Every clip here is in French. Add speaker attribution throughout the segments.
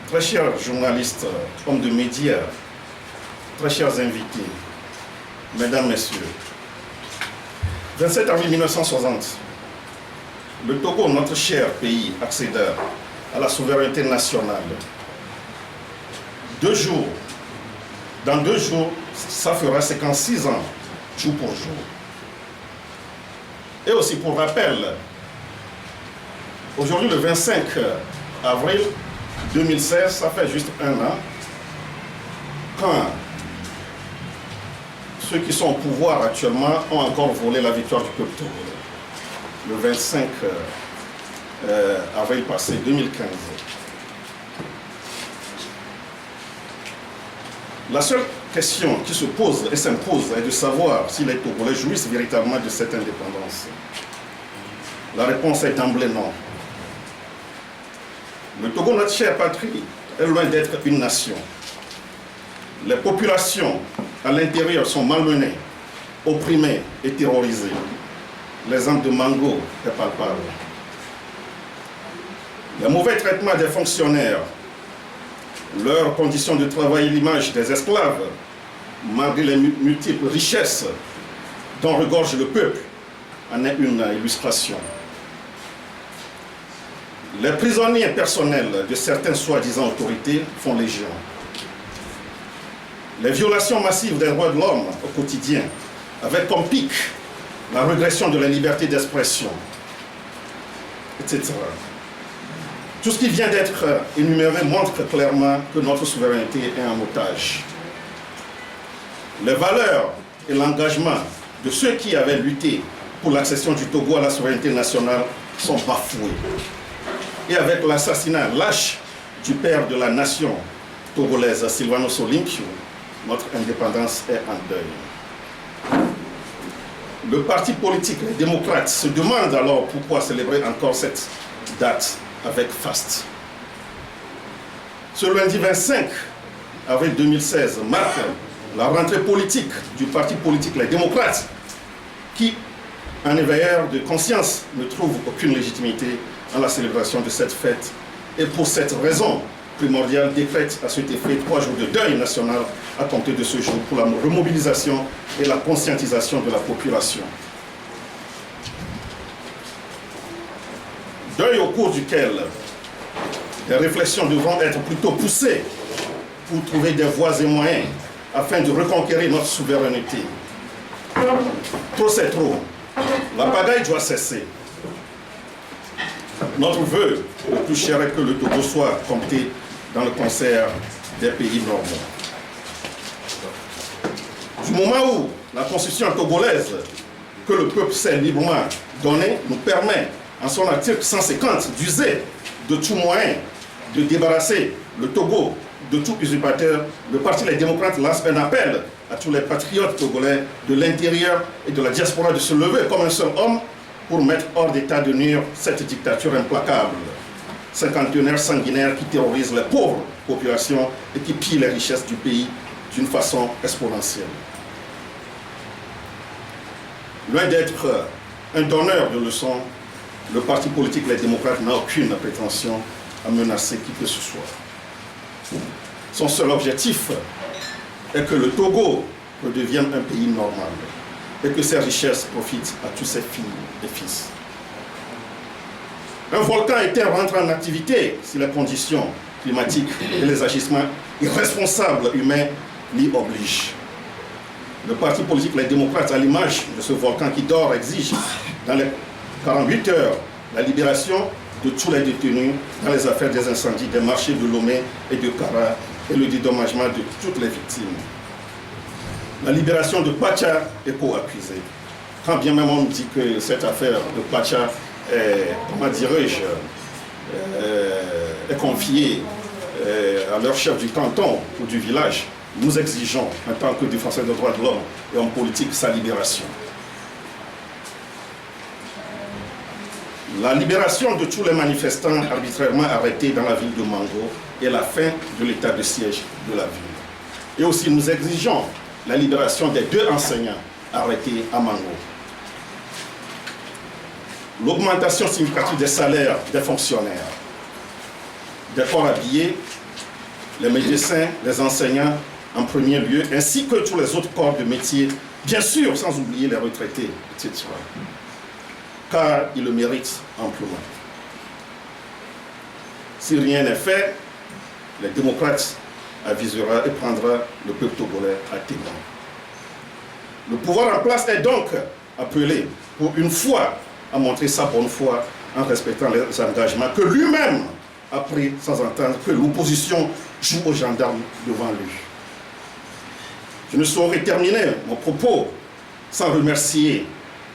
Speaker 1: très chers journalistes, hommes de médias, très chers invités, mesdames, messieurs, 27 avril 1960, le Togo, notre cher pays, accéda à la souveraineté nationale. Dans 2 jours, ça fera 56 ans, jour pour jour. Et aussi pour rappel, aujourd'hui le 25 avril 2016, ça fait juste 1 an, quand ceux qui sont au pouvoir actuellement ont encore volé la victoire du peuple togolais. Le 25 avril passé, 2015. La seule question qui se pose et s'impose est de savoir si les Togolais jouissent véritablement de cette indépendance. La réponse est d'emblée non. Le Togo, notre chère patrie, est loin d'être une nation. Les populations à l'intérieur sont malmenées, opprimées et terrorisées. L'exemple de Mango est palpable. Le mauvais traitement des fonctionnaires, leurs conditions de travail et l'image des esclaves, malgré les multiples richesses dont regorge le peuple, en est une illustration. Les prisonniers personnels de certaines soi-disant autorités font légion. Les violations massives des droits de l'homme au quotidien, avec comme pic la régression de la liberté d'expression, etc. Tout ce qui vient d'être énuméré montre clairement que notre souveraineté est en otage. Les valeurs et l'engagement de ceux qui avaient lutté pour l'accession du Togo à la souveraineté nationale sont bafoués. Et avec l'assassinat lâche du père de la nation togolaise, Silvano Solinkio, notre indépendance est en deuil. Le parti politique, les démocrates, se demandent alors pourquoi célébrer encore cette date avec faste. Ce lundi 25 avril 2016 marque la rentrée politique du parti politique Les Démocrates, qui, en éveilleur de conscience, ne trouve aucune légitimité à la célébration de cette fête et pour cette raison primordiale décrète à cet effet 3 jours de deuil national à compter de ce jour pour la remobilisation et la conscientisation de la population. Deuil au cours duquel des réflexions devront être plutôt poussées pour trouver des voies et moyens afin de reconquérir notre souveraineté. Trop c'est trop. La pagaille doit cesser. Notre vœu le plus cher est que le Togo soit compté dans le concert des pays normaux. Du moment où la constitution togolaise que le peuple s'est librement donnée nous permet, en son article 150, d'user de tout moyen de débarrasser le Togo de tout usurpateur, le Parti Les Démocrates lance un appel à tous les patriotes togolais de l'intérieur et de la diaspora de se lever comme un seul homme pour mettre hors d'état de nuire cette dictature implacable, cinquantenaire sanguinaire qui terrorise les pauvres populations et qui pille les richesses du pays d'une façon exponentielle. Loin d'être un donneur de leçons, le parti politique Les Démocrates n'a aucune prétention à menacer qui que ce soit. Son seul objectif est que le Togo redevienne un pays normal et que ses richesses profitent à tous ses filles et fils. Un volcan éteint rentre en activité si les conditions climatiques et les agissements irresponsables humains l'y obligent. Le parti politique Les Démocrates, à l'image de ce volcan qui dort, exige dans les 48 heures la libération de tous les détenus dans les affaires des incendies des marchés de Lomé et de Kara et le dédommagement de toutes les victimes. La libération de Pacha est co-accusée. Quand bien même on dit que cette affaire de Pacha est, comment dirais-je, est confiée à leur chef du canton ou du village, nous exigeons, en tant que défenseurs des droits de l'homme et en politique, sa libération. La libération de tous les manifestants arbitrairement arrêtés dans la ville de Mango et la fin de l'état de siège de la ville. Et aussi nous exigeons la libération des 2 enseignants arrêtés à Mango. L'augmentation significative des salaires des fonctionnaires, des corps habillés les médecins, les enseignants en premier lieu, ainsi que tous les autres corps de métier, bien sûr, sans oublier les retraités, etc. Car ils le méritent amplement. Si rien n'est fait, les démocrates avisera et prendra le peuple togolais à témoin. Le pouvoir en place est donc appelé, pour une fois, à montrer sa bonne foi en respectant les engagements que lui-même a pris sans entendre que l'opposition joue aux gendarmes devant lui. Je ne saurais terminer mon propos sans remercier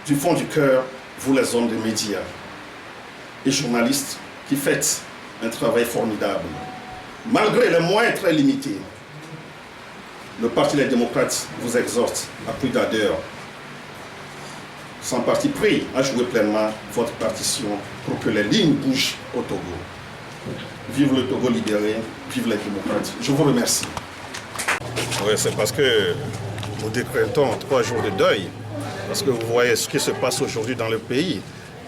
Speaker 1: du fond du cœur vous les hommes des médias et journalistes qui faites un travail formidable. Malgré les moyens très limités, le Parti des démocrates vous exhorte à plus d'ardeur, sans parti pris, à jouer pleinement votre partition pour que les lignes bougent au Togo. Vive le Togo libéré, vive les démocrates. Je vous remercie. Oui, c'est parce que nous décrétons 3 jours de deuil, parce que vous voyez ce qui se passe aujourd'hui dans le pays.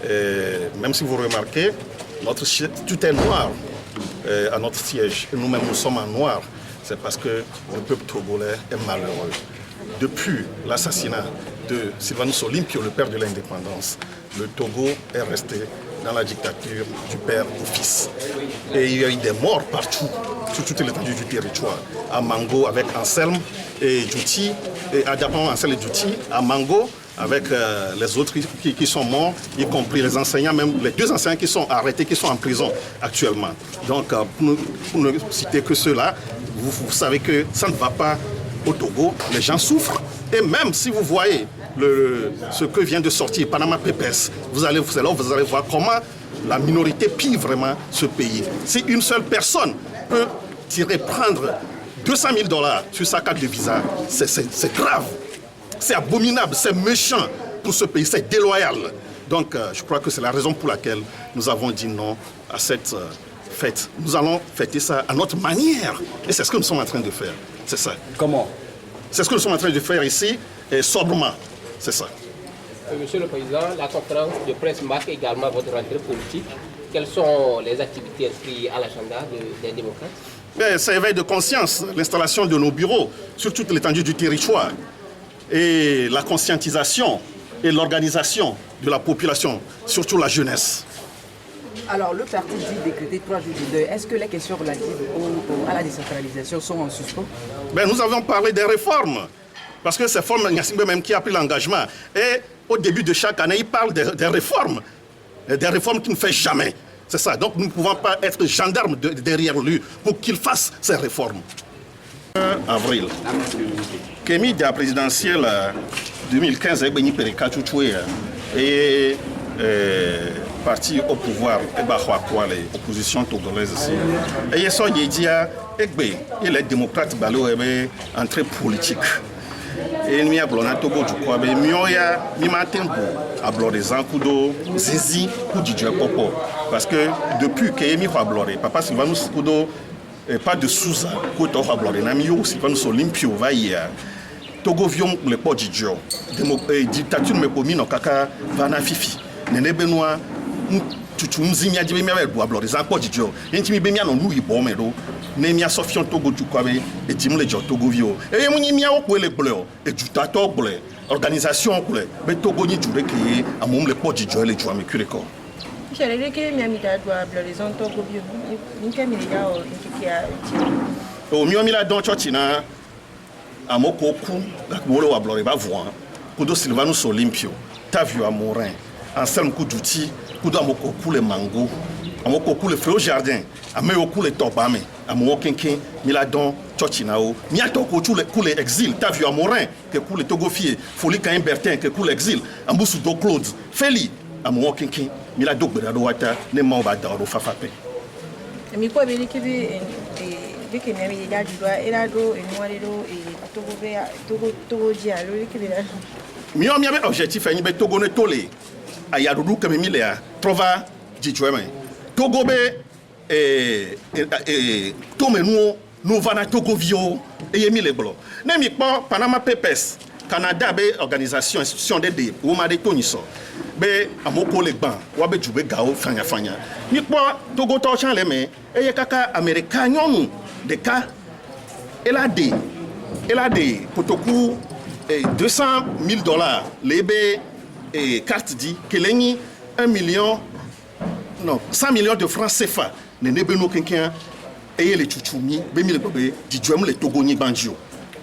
Speaker 1: Et même si vous remarquez, tout est noir à notre siège. Et nous-mêmes, nous sommes en noir. C'est parce que le peuple togolais est malheureux. Depuis l'assassinat de Sylvanus Olympio, le père de l'indépendance, le Togo est resté dans la dictature du père au fils. Et il y a eu des morts partout, sur toute l'étendue du territoire. À Mango avec Anselme et Djouti, et à Anselme et Djouti, à Mango avec les autres qui sont morts, y compris les enseignants, même les 2 enseignants qui sont arrêtés, qui sont en prison actuellement. Donc, pour ne citer que ceux-là, vous savez que ça ne va pas au Togo, les gens souffrent. Et même si vous voyez ce que vient de sortir Panama Papers, vous allez voir comment la minorité pille vraiment ce pays. Si une seule personne peut prendre $200 000 sur sa carte de visa, c'est grave, c'est abominable, c'est méchant pour ce pays, c'est déloyal. Donc je crois que c'est la raison pour laquelle nous avons dit non à cette fête. Nous allons fêter ça à notre manière. Et c'est ce que nous sommes en train de faire. C'est ça.
Speaker 2: Comment?
Speaker 1: C'est ce que nous sommes en train de faire ici, et sobrement. C'est ça.
Speaker 3: Monsieur le Président, la conférence de presse marque également votre rentrée politique. Quelles sont les activités inscrites à l'agenda des démocrates?
Speaker 1: C'est éveil de conscience, l'installation de nos bureaux sur toute l'étendue du territoire et la conscientisation et l'organisation de la population, surtout la jeunesse.
Speaker 2: Alors, le parti dit décréter 3 jours de deuil. Est-ce que les questions relatives à la décentralisation sont en suspens?
Speaker 1: Nous avons parlé des réformes, parce que c'est Forme Ngassimbe même qui a pris l'engagement. Et au début de chaque année, il parle des réformes qu'il ne fait jamais. C'est ça. Donc nous ne pouvons pas être gendarmes derrière lui pour qu'il fasse ces réformes. Avril. Kémy de la présidentielle 2015 et parti au pouvoir l'opposition togolaise ici. Et ça et les démocrates entrée politique. Et nous avons un Togo du quoi, mais nous avons des encoudaux, zizi, ou du popo. Parce que depuis que nous avons bloré, papa Sylvanus Kudo, pas de Souza, que tu as bloré, Namio, Sylvanus Olympio, va y Togo vion le pot d'Idjo, dictature me pomi no kaka vana fifi. Nene Benoît, tu me zimia di bemia bo bloré, za pot d'Idjo. Yenti mi bemia no nou ibo medo. Nemia Sofion Togo du Kwabe et Dimle Togo Vio. Et Mounimia au le bleu, et du tato bleu, organisation bleu, mais Togo ni du recueilli à mon le pot du Joël et du Amicurico.
Speaker 4: J'allais dire que Miamida doit bleu Togo Vio. Nikamia ou
Speaker 1: au Miamila don Chotina, à Mokoku, la Molo à Bloreba Voin, Kudo Sylvanus Olympio, Tavio Amorin, Anselme Koudouti, Kudo Amokoku le Mango, Amokoku le Feu au Jardin, Ameoku le Tobame. Amour Kinkin, Miladon, Tchotchinao, Miatoko, tous les exils, Tavio Amorin, que pour les Togofiers, Folie Cain Bertin, que pour l'exil, Amboussou do Claude, Feli, Amour Kinkin, Milado Beradouata, Nemo Badaro Fafape.
Speaker 4: Et Miko Bélikibi et Vikemi, il y a du doigt, et la do, et Noirado, et Togo Dialo, et Kibila.
Speaker 1: Mion avait objectif à Nibé Togo Netolé, à Yadoudou Kamimilea, Trova, Djoueme, Togobe. Tomenu nous vana Togo Vio et Yemi les blancs. Nemi pas Panama Papers, Canada be organisation institution de ou ma de Toniso. Be amoko le ban, wa be jube gao fanya. Ni pas Togo to chan le me e kaka américain des cas, elle a des potoku 200 000 $, les cartes dit que l'ennemi 100 millions de francs CFA, ne nebeno quelqu'un et les chuchumi, bemi le bébé, du djouem le togoni banjo.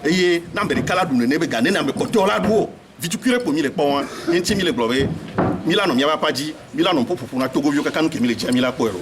Speaker 1: Et n'ambere kaladu ne nebe gane n'ambe kote olado. Vitukure pour mille points, yenti mille globé, Milano miaba pas dit, Milano pour na togo vio kakanu ke mille jamila poero.